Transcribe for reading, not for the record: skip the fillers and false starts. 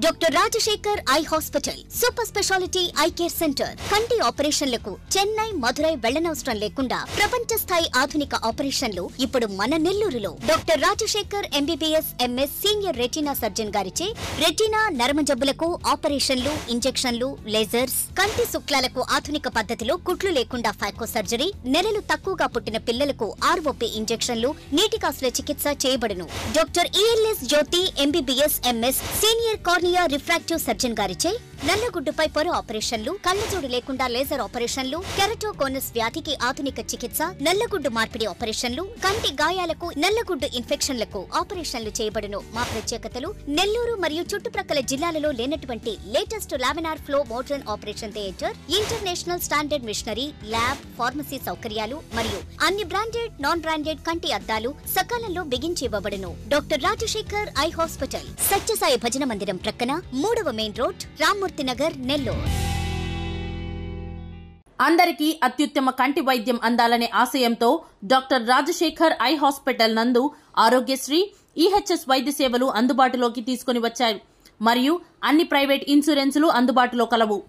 Doctor Rajasekhar eye hospital super speciality eye care centre. కంటి ఆపరేషన్లకు చెన్నై, మధురై వెళ్లనవసరం లేకుండా ప్రపంచ స్థాయి ఆధునిక ఆపరేషన్లు ఇప్పుడు మన నెల్లూరులో. Doctor Rajasekhar MBBS MS senior retina surgeon గారిచే రెటీనా, నరమ జబ్బులకు ఆపరేషన్లు, ఇంజెక్షన్లు, లేజర్స్, కంటి శుక్లాలకు ఆధునిక పద్ధతిలో కుట్లు లేకుండా ఫాకో సర్జరీ, నెలలు తక్కువగా పుట్టిన పిల్లలకు ఆర్ఓపీ ఇంజెక్షన్లు, నీటి కాసుల చికిత్స చేయబడును. Doctor ELS Jyothi MBBS MS senior cornea refractive surgeon గారిచే నల్లగుడ్డుపై పొర ఆపరేషన్లు, కళ్ళజోడు లేకుండా లేజర్ ఆపరేషన్లు, కెరటోకోనస్ వ్యాధికి ఆధునిక చికిత్స, నల్లగుడ్డు మార్పిడి ఆపరేషన్లు, కంటి గాయాలకు, నల్లగుడ్డు ఇన్ఫెక్షన్లకు ఆపరేషన్లు చేయబడును. మా ప్రత్యేకతలు: నెల్లూరు మరియు చుట్టుప్రక్కల జిల్లాలలో లేనటువంటి latest laminar flow modern operation theatre, international standard machinery, lab, pharmacy సౌకర్యాలు మరియు అన్ని బ్రాండెడ్, నాన్ బ్రాండెడ్ కంటి అద్దాలు సకాలంలో బిగించి ఇవ్వబడును. Doctor Rajasekhar eye hospital, Sathya Sai భజన మందిరం ప్రక్కన, 3వ మెయిన్ రోడ్, రామ్మూర్తి నగర్, నెల్లూరు. అందరికీ అత్యుత్తమ కంటి వైద్యం అందాలనే ఆశయంతో డాక్టర్ రాజశేఖర్ ఐ హాస్పిటల్ నందు ఆరోగ్యశ్రీ, ఈహెచ్ఎస్ వైద్య సేవలు అందుబాటులోకి తీసుకుని వచ్చారు. మరియు అన్ని ప్రైవేట్ ఇన్సూరెన్సులు అందుబాటులో కలవు.